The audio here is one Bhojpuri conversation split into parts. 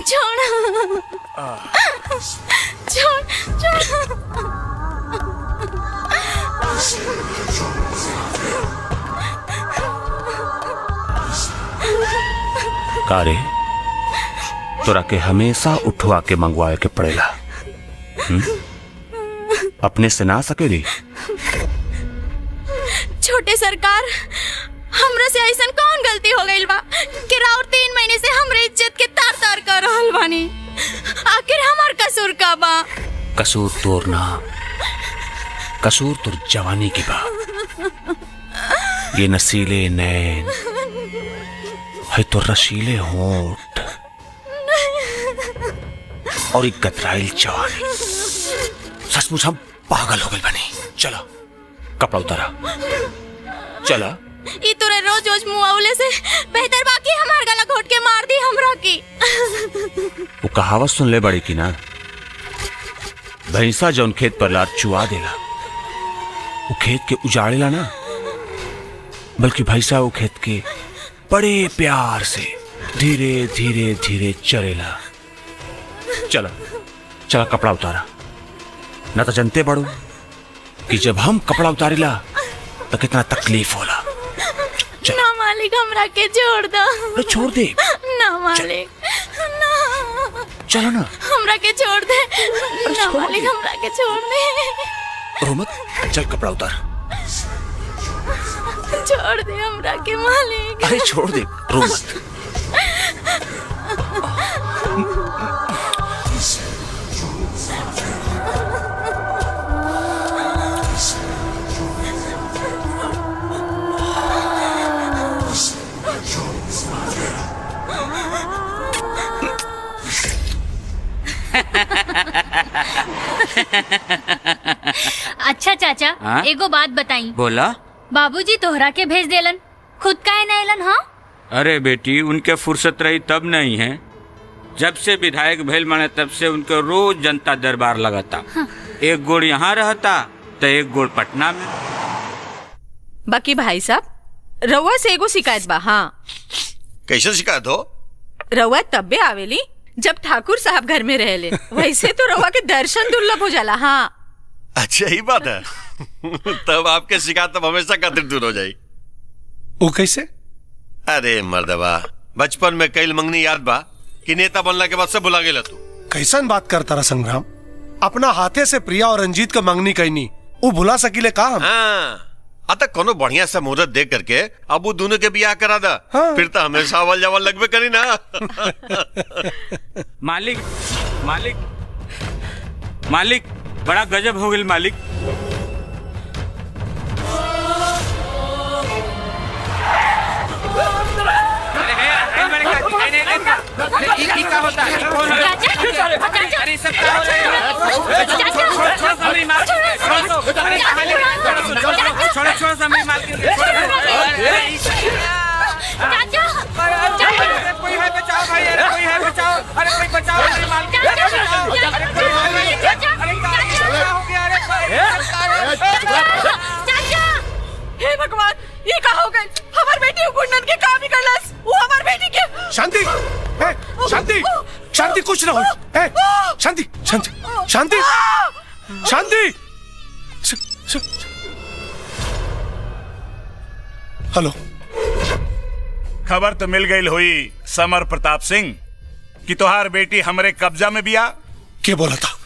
छोड़ छोड़ छोड़। कारे तोरा के हमेशा उठवा के मंगवाए के पड़ेला। अपने से ना सकेली। छोटे सरकार, हमरा से ऐसा कौन गलती हो गई बा कि राउर 3 महीने से हमरे इज्जत के तार तार कर रहल बानी। आखिर हमार कसूर का बा? कसूर तोर ना, कसूर तोर जवानी की बा। ये नसीले नैन है तो रसीले होंठ और एक गतराइल जवानी। सचमुच हम पागल हो गए बनी। चलो कपड़ा उतारा, चला। ई तोरे रोज रोज मुआवले से बेहतर बाकी हमार गला घोट के मार दी हमरा की। वो कहावत सुन ले बड़ी की ना, भैंसा जौन खेत पर लात चुआ देला वो खेत के उजाड़ेला ना, बल्कि भैंसा वो खेत के बड़े प्यार से धीरे धीरे धीरे चलेला। चला चला कपड़ा उतारा, ना तो जनते पड़ो कि जब हम कपड़ा उतारेला तो कितना तकलीफ होला। ना मालिक, हमरा के छोड़ दो। छोड़ दे ना मालिक, ना। चलो ना, हमरा के छोड़ दे। ना मालिक, हमरा के छोड़ दे। रो मत, चल कपड़ा उतार। छोड़ दे हमरा के मालिक। अरे छोड़ दे, रो मत। अच्छा चाचा, एगो बात बताई। बोला। बाबूजी तोहरा के भेज देलन, खुद काहे ना एलन? हाँ अरे बेटी, उनके फुर्सत रही तब नहीं है। जब से विधायक भेल माने तब से उनके रोज जनता दरबार लगाता। एक गोड़ यहाँ रहता तो एक गोड़ पटना में। बाकी भाई साहब, रउआ से एगो शिकायत बा। हाँ। कैसे शिकायत हो? रउआ तब्बे आवेली जब ठाकुर साहब घर में रहले, वैसे तो रउआ के दर्शन दुर्लभ हो जाला। हाँ अच्छा ही बात है। तब आपके शिकायत तब हमेशा खातिर दूर हो जाई। वो कैसे? अरे मर्दबा, बचपन में कई मंगनी याद बा कि नेता बनला के बाद से भुला गेला तू। कैसन बात करता रहा संग्राम? अपना हाथे से प्रिया और रंजीत का मंगनी कहनी, वो भुला सकीले का हम? हाँ, अतः कोनो बढ़िया सा मुहूर्त देख करके अब वो दोनों के बियाह करा दा। हाँ। फिर तो हमेशा अवल जवल लगबे करी ना। मालिक मालिक मालिक, बड़ा गजब हो गई मालिक। क्या होता है? अरे सब क्या हो रहा है? छोड़ो समय माल के। कोई है बचाओ भाई, अरे कोई है बचाओ, अरे कोई बचाओ मेरे माल के। हे भगवान, ये कहा हो गए? हमार बेटी गुंडन के काम ही करलस। वो हमार बेटी के। शांति, शांति, शांति, कुछ ना हो। शांति, शांति, शांति, शांति। हेलो, खबर तो मिल गई हुई समर प्रताप सिंह कि तोहार बेटी हमरे कब्जा में बिया। क्या बोला था?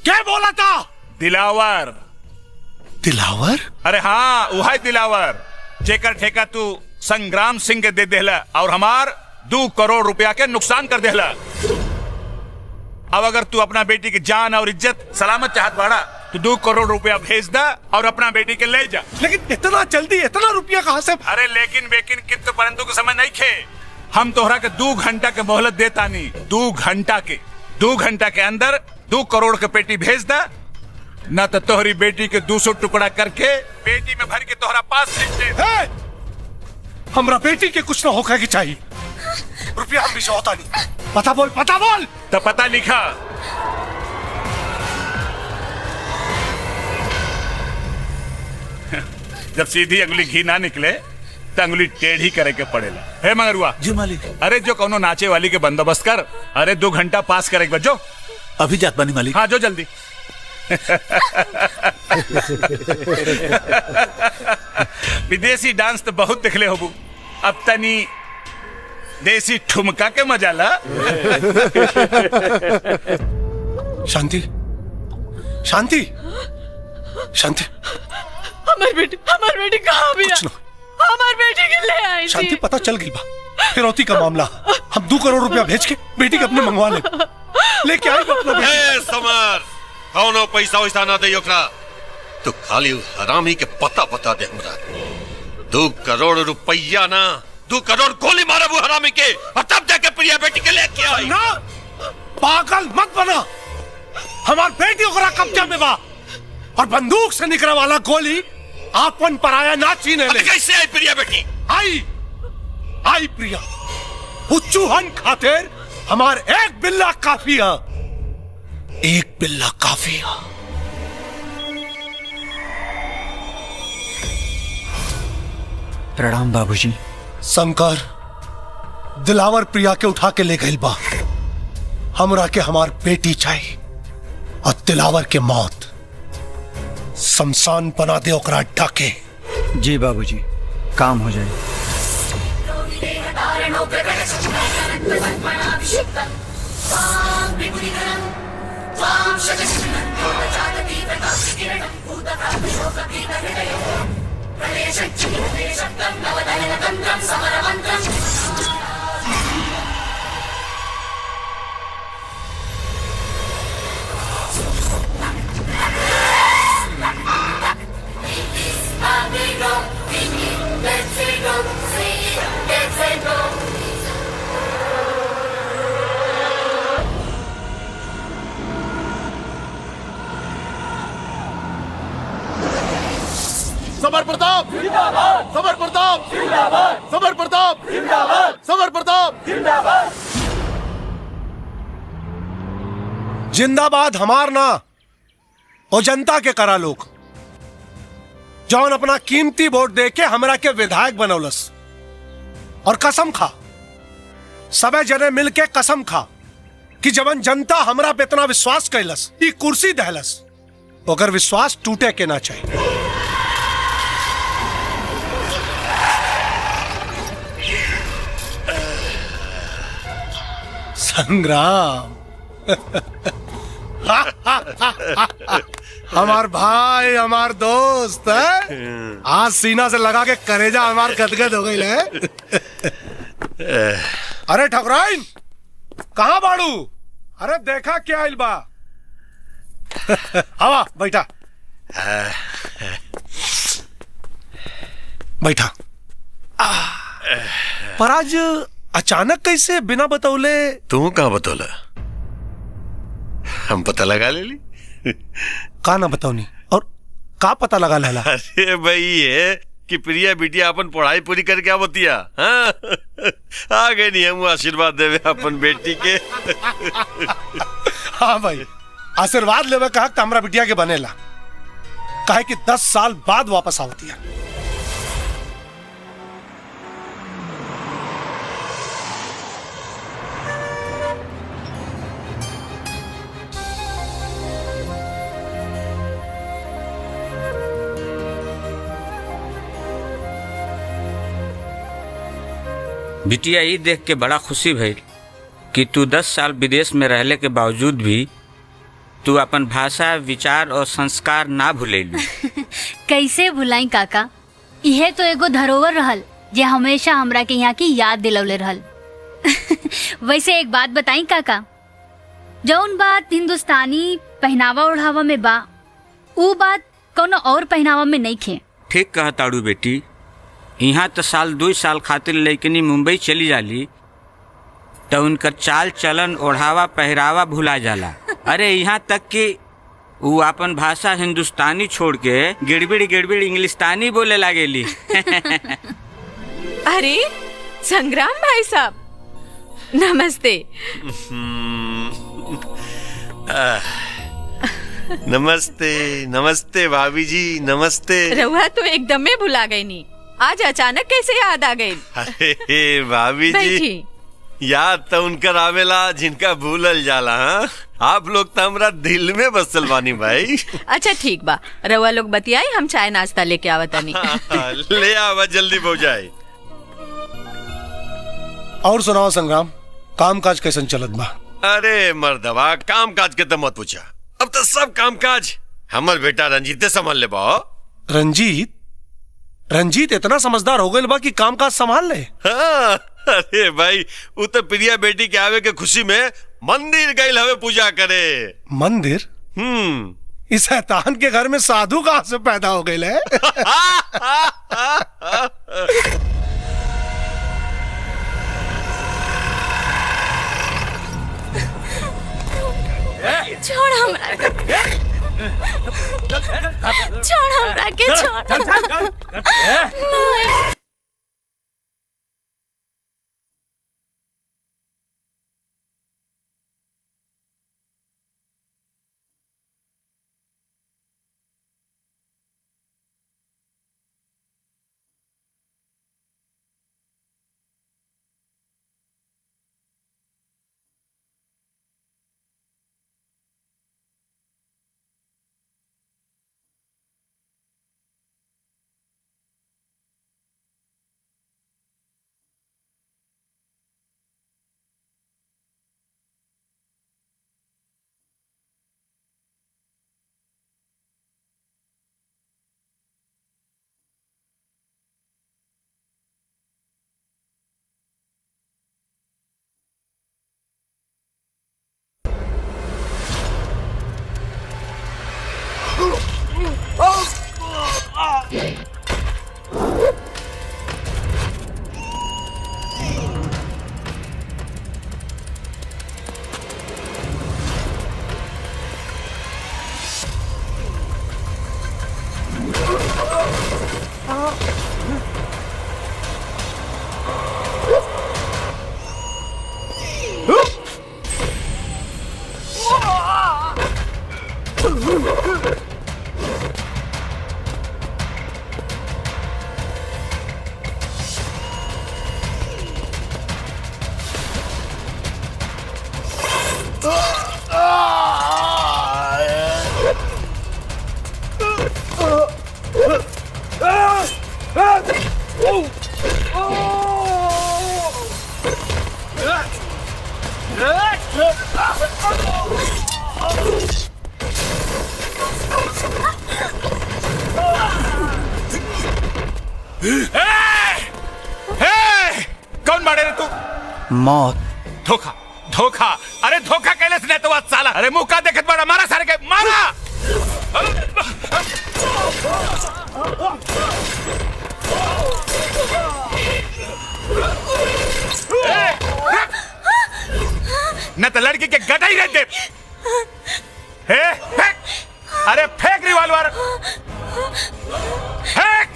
क्या बोला था? दिलावर। दिलावर? अरे हाँ, वह दिलावर जेकर ठेका तू संग्राम सिंह के दे देला और हमार 2 करोड़ रुपया के नुकसान कर देला। अब अगर तू अपना बेटी की जान और इज्जत सलामत चाहत बाड़ा तो 2 करोड़ रुपया भेज दा और अपना बेटी के ले जा। लेकिन इतना जल्दी इतना रुपया कहाँ से? अरे लेकिन बेकिन कित परंतु को समझ नहीं खे। हम तोहरा के 2 घंटा के मोहलत देता नहीं। 2 घंटा के अंदर 2 करोड़ के पेटी भेज दा, न तो तोहरी बेटी के 200 टुकड़ा करके पेटी में भर के तोहरा पास भेज दे। हमरा बेटी के कुछ ना होगा कि चाहिए। रुपया हम भी से होता नहीं। पता बोल, पता बोल। तो पता लिखा। जब सीधी अंगुली घी ना निकले तंगुली टेढ़ी करे के पड़ेला। हे मगरुआ जी मालिक। अरे जो कोनो नाचे वाली के बंदोबस्त कर। अरे 2 घंटा पास करे के जो। अभी जात बानी मालिक। हाँ जो जल्दी। विदेशी डांस तो बहुत देखले होबू, अब तनी देसी ठुमका के मजा ला। शांति शांति शांति। हमार बेटी कहाँ भी कुछ ना। हमार बेटी के ले आई शांति पता चल गई बा फिरौती का मामला। हम 2 करोड़ रुपया भेज के बेटी के अपने मंगवा लेके आए अपना बेटी। ए समर, कौनो पैसा वैसा ना दे ओकरा। तू खाली हरामी के पता दे हमरा। 2 करोड़ रुपया ना, 2 करोड़ गोली मारे वो हरामी के, और तब जाके प्रिया बेटी के लेके आई। ना पागल मत बना। हमार बेटी ओकरा कब्जा में बा, और बंदूक से निकले वाला गोली आपन पराया ना छीने ले। कैसे आई प्रिया बेटी? आई प्रिया। चूहन खातिर हमार 1 बिल्ला काफी है। 1 बिल्ला काफी है। प्रणाम बाबूजी। शंकर, दिलावर प्रिया के उठा के ले गई बा। हमरा के हमार बेटी चाहिए, और दिलावर के मौत शमशान बना दे ओकरा ढके। जी बाबूजी, काम हो जाए। समर प्रताप जिंदाबाद, समर प्रताप जिंदाबाद, समर प्रताप जिंदाबाद, समर प्रताप जिंदाबाद। जिंदाबाद हमार ना, और जनता के करा लोग जौन अपना कीमती वोट दे के हमरा के विधायक बनौलस। और कसम खा, सबे जने मिल के कसम खा कि जवन जनता हमरा पे इतना विश्वास कैलस, ई कुर्सी दहलस, ओकर विश्वास टूटे के ना चाहिए। संग्राम हमार भाई, हमार दोस्त है। आज सीना से लगा के करेजा हमार गदगद हो गई है। अरे ठकुराइन, कहाँ बाड़ू? अरे देखा क्या आइल बा। हवा बैठा बैठा। पर आज अचानक कैसे बिना बतौले? तू कहाँ बतौला? हम पता लगा ले ली। का ना बताओनी, और का पता लगा लेला? अरे भाई ये कि प्रिया बिटिया अपन पढ़ाई पूरी करके आवतिया। हाँ? आ गए नहीं हम आशीर्वाद देवे अपन बेटी के। हाँ भाई, आशीर्वाद लेवे कहा कि हमरा बिटिया के बनेला, काहे कि 10 साल बाद वापस आवतिया। बिटिया ये देख के बड़ा खुशी भइल कि तू 10 साल विदेश में रहले के बावजूद भी तू अपन भाषा, विचार और संस्कार ना भूलेलू। कैसे भुलाई काका, इहे तो एगो धरोहर रहल जे हमेशा हमरा के यहाँ की याद दिलौले रहल। वैसे एक बात बताई काका, जौन बात हिंदुस्तानी पहनावा ओढ़ावा में बा, ऊ बात कोनो और पहनावा में नहीं खे। ठीक कहा ताड़ू बेटी, यहाँ तो साल 2 साल खातिर लइकनी मुंबई चली जाली तो उनकर चाल चलन, ओढ़ावा, पहरावा भुला जाला। अरे यहाँ तक कि वो अपन भाषा हिंदुस्तानी छोड़ के गिड़बिड़ इंग्लिस्तानी बोले लागेली। अरे संग्राम भाई साहब, नमस्ते। नमस्ते नमस्ते भाभी जी, नमस्ते। रहुआ तो एकदम में भुला गई नी। आज अचानक कैसे याद आ गई? अरे भाभी जी, बैठी। याद तो उनकर आवेला जिनका भूलल जाला। हाँ, आप लोग तो हमरा दिल में बसल बानी भाई। अच्छा ठीक बा, रउआ लोग बतियाई, हम चाय नाश्ता लेके आवतानी। ले आवा जल्दी पहुंचाई। और सुनाओ संग्राम, काम काज कैसन चलत बा? अरे मर्दवा, काम काज के तो मत पूछा। अब तो सब काम काज हमर बेटा रंजीते संभाल ले बा। रंजीत? रंजीत इतना समझदार हो गए बा कि काम काज संभाल ले? हाँ, अरे भाई, वो तो प्रिया बेटी के आवे के खुशी में मंदिर गई हवे पूजा करे। मंदिर? इस शैतान के घर में साधु कहां से पैदा हो गए है? छोड़ हमरा के, छोड़ हमरा के, छोड़। कौन बाड़े रे तू? मौत। धोखा, धोखा, अरे धोखा कैले से तो बात साला। अरे मुंह का देखत बड़ा, मारा सारे के, मारा। न तो लड़की के गटा ही रह दे। फेंक, अरे फेंक रिवॉल्वर, फेंक।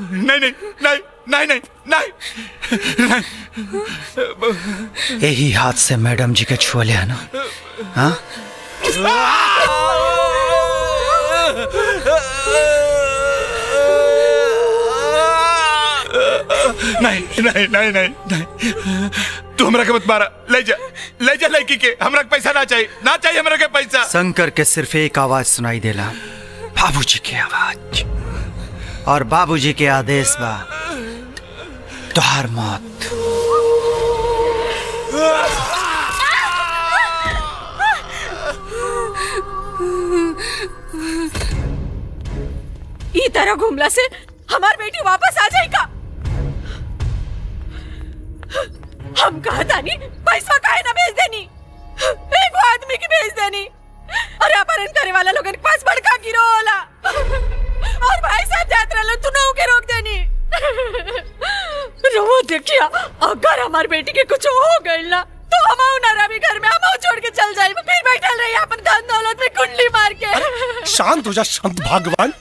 नहीं नहीं नहीं नहीं नहीं नहीं, यही हाथ से मैडम जी के छुआ लिया ना? हाँ? नहीं नहीं नहीं नहीं नहीं, तू हमरा के मत मारा। ले जा लड़की के, हमरा के पैसा ना चाहिए, ना चाहिए हमरा के पैसा। शंकर के सिर्फ एक आवाज सुनाई देला, बाबूजी की आवाज, और बाबूजी के आदेश बा तुहार मौत। ई तरह घूमला से हमार बेटी वापस आ जाएगा। हम कहा था नहीं, पैसा काहे ना भेज देनी, एक आदमी की भेज देनी। अरे अपहरण करे वाला लोगन के पास बड़का गिरोह होला, और भाई साहब यात्रा लो तू ना के रोक देनी। रो देखिया, अगर हमार बेटी के कुछ हो गइल ना तो हम ना रवि घर में हम छोड़ के चल जाए, फिर बैठल रही अपन धन दौलत में कुंडली मार के। शांत हो जा, शांत भगवान,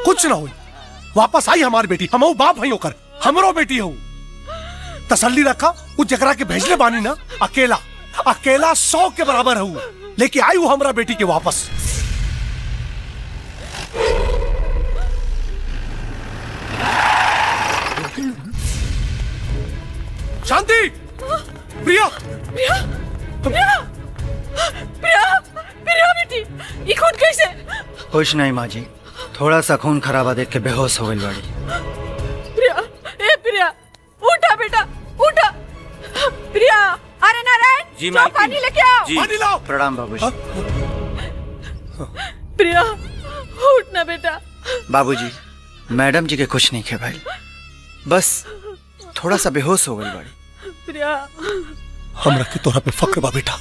कुछ ना हुई, वापस आई हमारी बेटी। हम बाप भाई होकर हमरो बेटी हो, तसल्ली रखा। वो जकरा के भेजले बानी ना अकेला, अकेला 100 के बराबर हूँ, लेके आई हूँ हमरा बेटी के वापस। शांति, प्रिया, प्रिया, प्रिया, प्रिया, प्रिया बेटी, ये खून कैसे? कुछ नहीं माँ जी, थोड़ा सा खून खराबा देख के बेहोश हो गई बड़ी। प्रिया, ए प्रिया, उठा बेटा, उठा। प्रिया, अरे नारायण, जी जाओ पानी लेके आओ। जी। पानी लाओ। प्रणाम बाबूजी। प्रिया, उठ ना बेटा। बाबूजी, मैडम जी के कुछ नहीं खे भाई, बस थोड़ा सा बेहोश हो गई बड़ी। प्रिया, हमरा के तोरा पे फक्र बा बेटा।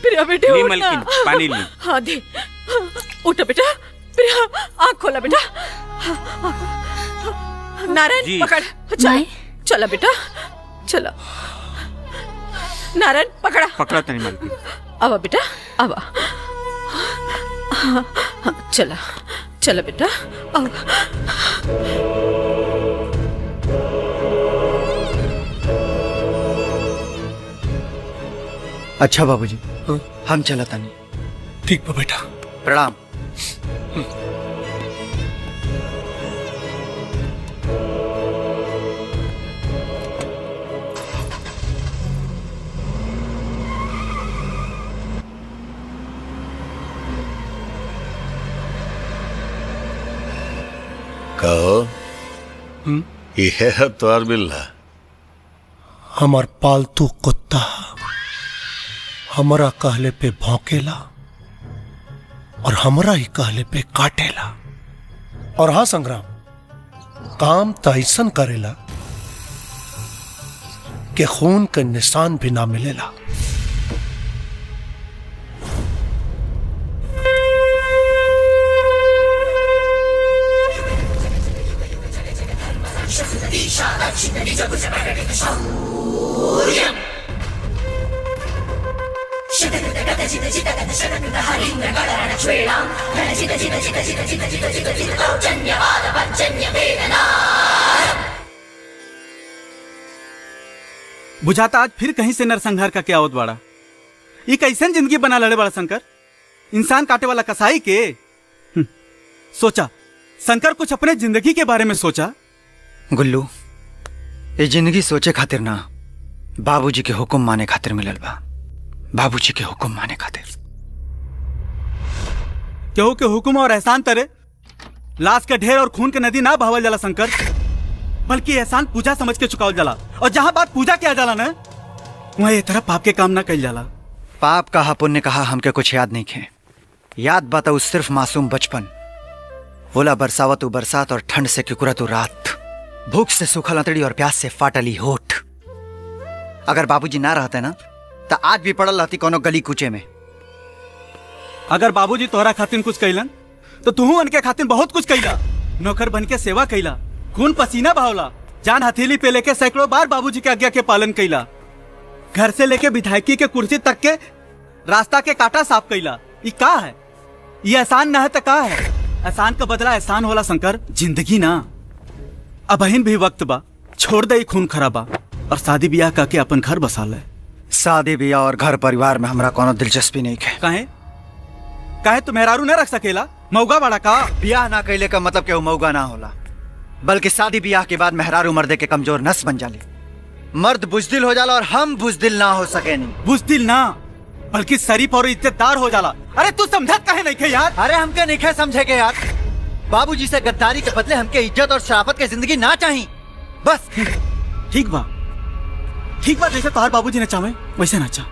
प्रिया बेटे ली उठ ना। मलकिन, पानी ली। हाँ दे, उठो बेटा। प्रिया, आँख खोला बेटा। नारायण जी। पकड़, चल, माई। चला बेटा, चला। नारायण पकड़ा। पकड़ा तनी मलकिन। आवा बेटा, आवा। चला, चला बेटा, आवा। अच्छा बाबूजी, हम चला तानी। ठीक बा बेटा। प्रणाम। कहो, ये है तुम्हार बिल्ला? हमार पालतू कुत्ता हमरा कहले पे भौंकेला और हमरा ही कहले पे काटेला। और हाँ संग्राम, काम तो ऐसन करेला कि खून के निशान भी ना मिलेला। बुझाता आज फिर कहीं से नरसंहार का क्या आवत बाड़ा। ये कैसन जिंदगी बना लड़े बड़ा शंकर, इंसान काटे वाला कसाई के। सोचा शंकर, कुछ अपने जिंदगी के बारे में सोचा। गुल्लू, ये जिंदगी सोचे खातिर ना, बाबूजी के हुक्म माने खातिर मिलल बा। बाबूजी के हुक्म माने खातिर। केहू के हुक्म और एहसान तरे लाश के ढेर और खून के नदी ना बहावल जाला शंकर, बल्कि एहसान पूजा समझ के चुकावल जाला। और जहां बात पूजा किया जाला ना, वहां ये तरह पाप के काम ना कइल जाला। पाप कहा पुण्य कहा हमके कुछ याद नहीं खे। याद बात उस सिर्फ मासूम बचपन, ओला बरसावत बरसात और ठंड से किकुरत रात, भूख से सूखल अंतड़ी और प्यास से फाटली होठ। अगर बाबूजी ना रहते ना, तो आज भी पड़ल रहती कोनो गली कूचे में। अगर बाबूजी तोहरा खातिर कुछ कैलन, तो तू उनके खातिर बहुत कुछ कैला। नौकर बन के सेवा कैला, खून पसीना बहावला, जान हथेली पे लेके सैकड़ों बार बाबूजी के आज्ञा के पालन कैला। घर से लेके विधायकी के कुर्सी तक के रास्ता के काटा साफ कैला। ये का है? ये एहसान ना है तो का है? एहसान का बदला एहसान होला शंकर, जिंदगी ना। अबहिन भी वक्त बा, छोड़ दे खून खराबा और शादी ब्याह करके अपन घर बसा ले। शादी ब्याह और घर परिवार में हमरा कोनो दिलचस्पी नहीं है। काहे? काहे तू मेहरारू न रख सकेला? मौगा बड़ा का? ब्याह ना कैले का मतलब के मौगा ना होला, बल्कि शादी ब्याह के बाद मेहरारू मर्दे के कमजोर नस बन जाले। मर्द बुजदिल हो जाला और हम बुजदिल ना हो सके नहीं। बुजदिल ना, बल्कि शरीफ और इज्जतदार हो जाला। अरे तू समझत काहे नहीं खे यार? अरे हमके नहीं खे समझे के यार। बाबूजी से गद्दारी के बदले हमके इज्जत और शराफत की जिंदगी ना चाहिए बस। ठीक बा, जैसे तोहार बाबूजी ने चाहे वैसे ना चाह।